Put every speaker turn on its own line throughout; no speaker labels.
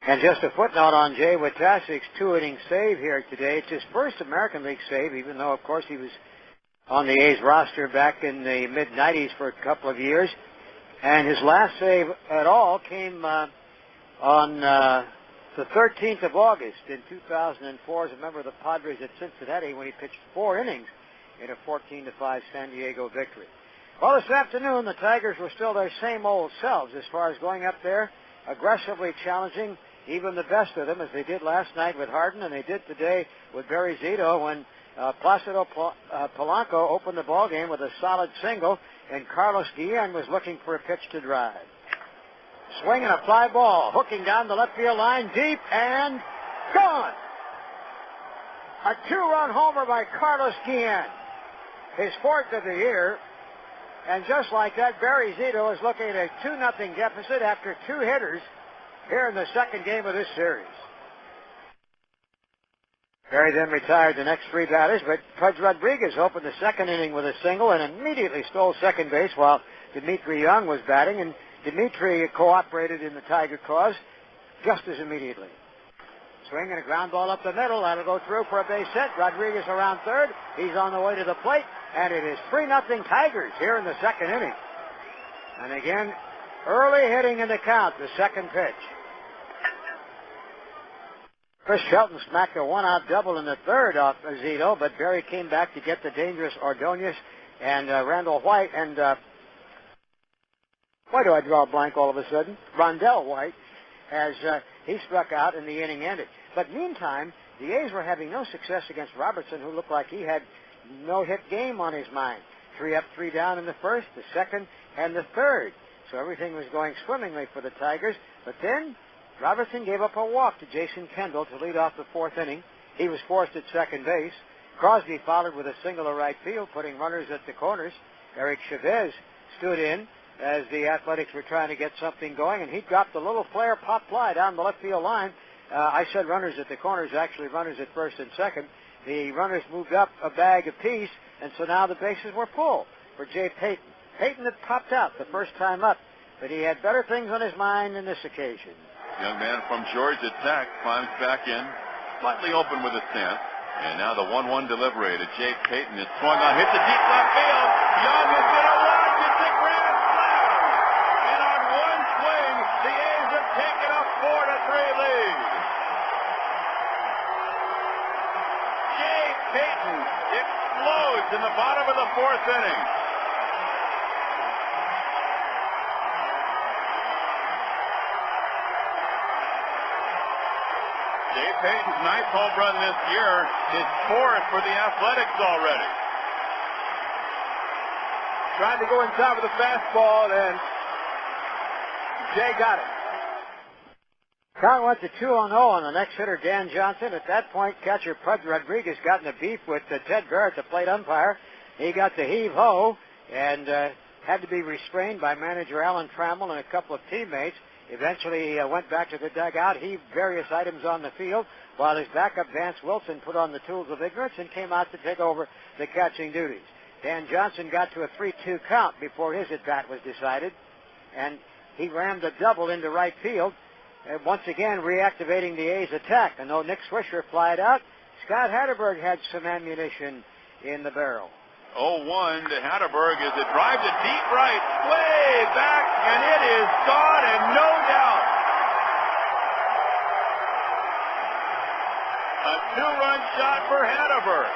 And just a footnote on Jay Watasik's 2-inning save here today. It's his first American League save, even though, of course, he was on the A's roster back in the mid-'90s for a couple of years. And his last save at all came on the 13th of August in 2004 as a member of the Padres at Cincinnati when he pitched 4 innings in a 14-5 San Diego victory. Well, this afternoon, the Tigers were still their same old selves as far as going up there, aggressively challenging even the best of them, as they did last night with Harden, and they did today with Barry Zito when Placido Polanco opened the ball game with a solid single, and Carlos Guillen was looking for a pitch to drive. Swinging a fly ball, hooking down the left field line, deep and gone. A 2-run homer by Carlos Guillen, his 4th of the year. And just like that, Barry Zito is looking at a 2-0 deficit after 2 hitters here in the second game of this series. Barry then retired the next 3 batters, but Pudge Rodriguez opened the second inning with a single and immediately stole second base while Dimitri Young was batting, and Dimitri cooperated in the Tiger cause just as immediately. Swing and a ground ball up the middle. That'll go through for a base hit. Rodriguez around third. He's on the way to the plate, and it is 3-0 Tigers here in the second inning. And again, early hitting in the count, the second pitch. Chris Shelton smacked a 1-out double in the third off Zito, but Barry came back to get the dangerous Ordonez and Randall White, and why do I draw a blank all of a sudden? Rondell White, as he struck out and the inning ended. But meantime, the A's were having no success against Robertson, who looked like he had no-hit game on his mind. 3 up, 3 down in the first, the second, and the third. So everything was going swimmingly for the Tigers. But then Robertson gave up a walk to Jason Kendall to lead off the 4th inning. He was forced at second base. Crosby followed with a single to right field, putting runners at the corners. Eric Chavez stood in as the Athletics were trying to get something going, and he dropped a little flare pop fly down the left field line. I said runners at the corners, actually runners at first and second. The runners moved up a bag apiece, and so now the bases were full for Jay Payton. Payton had popped out the first time up, but he had better things on his mind than this occasion.
Young man from Georgia Tech climbs back in, slightly open with a stance. And now the 1-1 delivery to Jay Payton. It's swung on, hits a deep left field. Young is going to watch. It's a grand slam. And on one swing, the A's have taken a 4-3 lead. Jay Payton explodes in the bottom of the 4th inning. Jay Payton's 9th home run this year, his 4th for the Athletics already.
Trying to go inside with a fastball, and Jay got it.
Count went to 2-0 on the next hitter, Dan Johnson. At that point, catcher Pudge Rodriguez got in a beef with Ted Barrett, the plate umpire. He got the heave-ho and had to be restrained by manager Alan Trammell and a couple of teammates. Eventually, he went back to the dugout, heaved various items on the field, while his backup, Vance Wilson, put on the tools of ignorance and came out to take over the catching duties. Dan Johnson got to a 3-2 count before his at-bat was decided, and he rammed a double into right field, once again reactivating the A's attack. And though Nick Swisher flied out, Scott Hatterberg had some ammunition in the barrel.
0-1 to Hatterberg as it drives it deep right, way back, and it is gone, and no doubt. A 2-run shot for Hatterberg.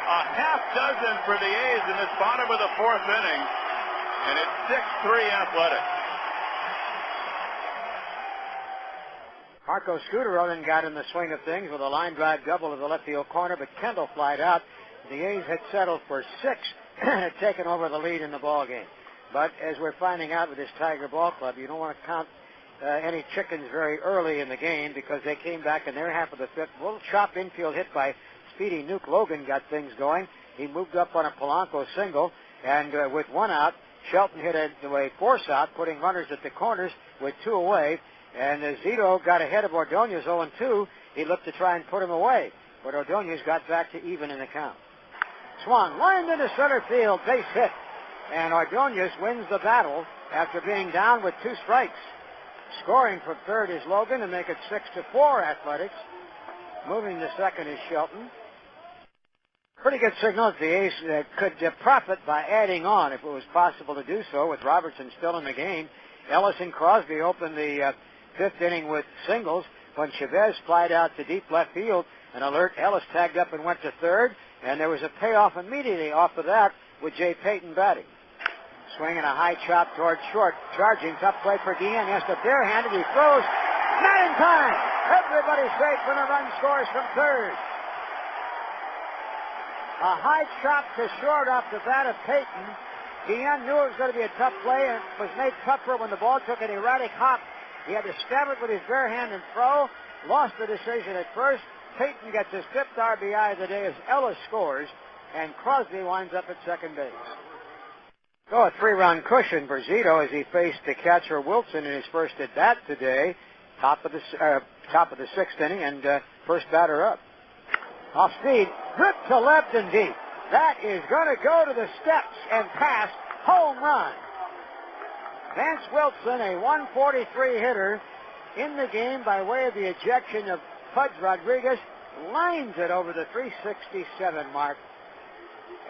A half dozen for the A's in this bottom of the 4th inning, and it's 6-3 Athletics.
Marco Scudero then got in the swing of things with a line drive double to the left field corner, but Kendall flied out. The A's had settled for 6 and had taken over the lead in the ball game. But as we're finding out with this Tiger Ball Club, you don't want to count any chickens very early in the game because they came back in their half of the 5th. A little chop infield hit by speedy Nuke Logan got things going. He moved up on a Polanco single, and with 1 out, Shelton hit a force out, putting runners at the corners with 2 away. And Zito got ahead of Ordonez 0-2. He looked to try and put him away, but Ordonez got back to even in the count. Swung, lined into center field, base hit. And Ordonez wins the battle after being down with 2 strikes. Scoring from third is Logan to make it 6-4 Athletics. Moving to second is Shelton. Pretty good signal that the A's could profit by adding on if it was possible to do so with Robertson still in the game. Ellis and Crosby opened the fifth inning with singles when Chavez flied out to deep left field. An alert Ellis tagged up and went to third, and there was a payoff immediately off of that with Jay Payton batting. Swinging a high chop toward short. Charging, tough play for Guillen. He has to barehand it. He throws. Not in time. Everybody's safe when the run scores from third. A high chop to short off the bat of Payton. Guillen knew it was going to be a tough play, and it was made tougher when the ball took an erratic hop. He had to stab it with his bare hand and throw. Lost the decision at first. Payton gets his fifth RBI of the day as Ellis scores, and Crosby winds up at second base. So a three-run cushion for Zito as he faced the catcher Wilson in his first at bat today. Top of the sixth inning, and first batter up. Off speed, ripped to left and deep. That is going to go to the steps and pass. Home run. Vance Wilson, a 143 hitter, in the game by way of the ejection of Pudge Rodriguez, lines it over the 367 mark.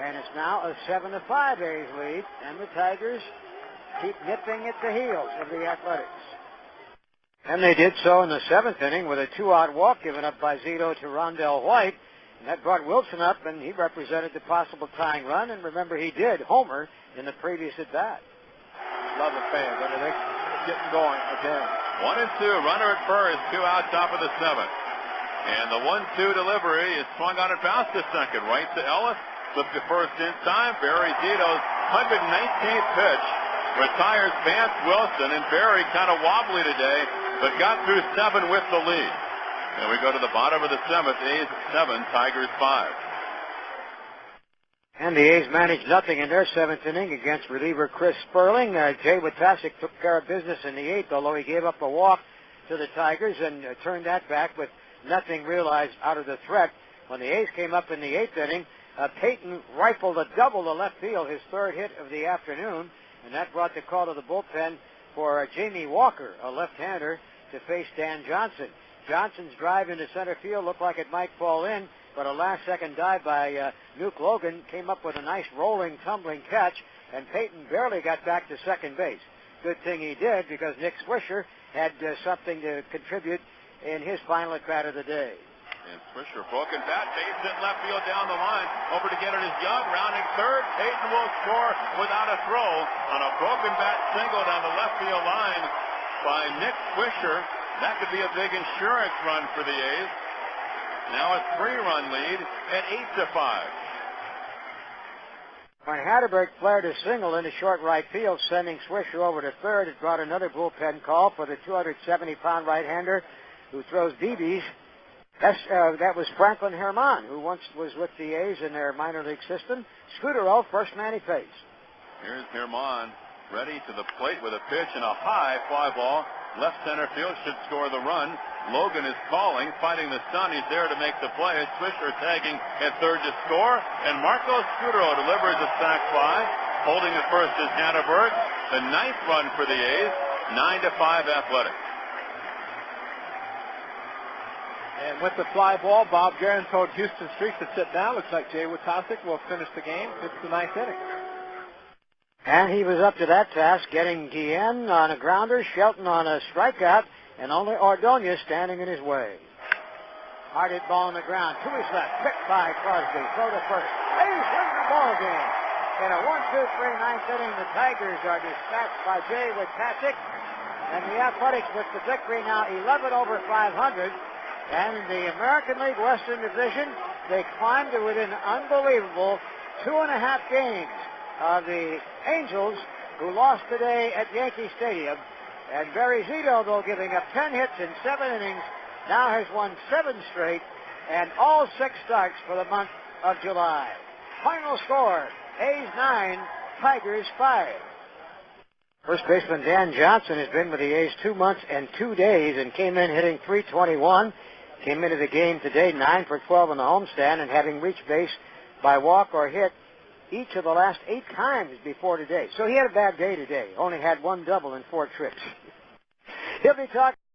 And it's now a 7-5 A's lead, and the Tigers keep nipping at the heels of the Athletics. And they did so in the seventh inning with a two-out walk given up by Zito to Rondell White. And that brought Wilson up, and he represented the possible tying run. And remember, he did homer in the previous at-bat.
Love the fans. I mean, they're getting going again.
1-2, runner at first, 2 out, top of the seventh. And the 1-2 delivery is swung on and bounced to second. Right to Ellis. Flipped to first in time. Barry Zito's 119th pitch retires Vance Wilson. And Barry kind of wobbly today, but got through 7 with the lead. And we go to the bottom of the seventh. A's 7, Tigers 5.
And the A's managed nothing in their seventh inning against reliever Chris Sperling. Jay Witasic took care of business in the eighth, although he gave up a walk to the Tigers and turned that back with nothing realized out of the threat. When the A's came up in the eighth inning, Payton rifled a double to left field, his third hit of the afternoon, and that brought the call to the bullpen for Jamie Walker, a left-hander, to face Dan Johnson. Johnson's drive into center field looked like it might fall in, but a last-second dive by Nuke Logan came up with a nice rolling, tumbling catch, and Payton barely got back to second base. Good thing he did, because Nick Swisher had something to contribute in his final at-bat of the day.
And Swisher, broken bat, base hit left field down the line, over to get it is Young, rounding third. Payton will score without a throw on a broken bat single down the left field line by Nick Swisher. That could be a big insurance run for the A's. Now a 3-run lead at 8-5.
When Hatterberg flared a single into short right field, sending Swisher over to third, it brought another bullpen call for the 270-pound right-hander who throws BBs. That was Franklin Herman, who once was with the A's in their minor league system. Scudero, first man he faced.
Here's Herman ready to the plate with a pitch and a high fly ball. Left center field should score the run. Logan is calling, fighting the sun. He's there to make the play. Swisher tagging at third to score. And Marco Scudero delivers a sac fly. Holding at first is Hatterberg. The 9th run for the A's. 9-5 Athletics.
And with the fly ball, Bob Guerin told Houston Street to sit down. Looks like Jay Witasic will finish the game. It's the 9th inning.
And he was up to that task, getting Guillen on a grounder, Shelton on a strikeout, and only Ordonez standing in his way. Hard hit ball on the ground. To his left. Picked by Crosby. Throw to first. A's win the ball game. In a 1-2-3 ninth inning, the Tigers are dispatched by Jay Witasic. And the Athletics with the victory now 11 over 500. And in the American League Western Division, they climbed to within unbelievable 2.5 games of the Angels, who lost today at Yankee Stadium. And Barry Zito, though giving up 10 hits in 7 innings, now has won 7 straight and all 6 starts for the month of July. Final score, A's 9, Tigers 5. First baseman Dan Johnson has been with the A's 2 months and 2 days and came in hitting .321. Came into the game today 9 for 12 on the homestand, and having reached base by walk or hit each of the last 8 times before today. So he had a bad day today. Only had 1 double in 4 trips. He'll be talking.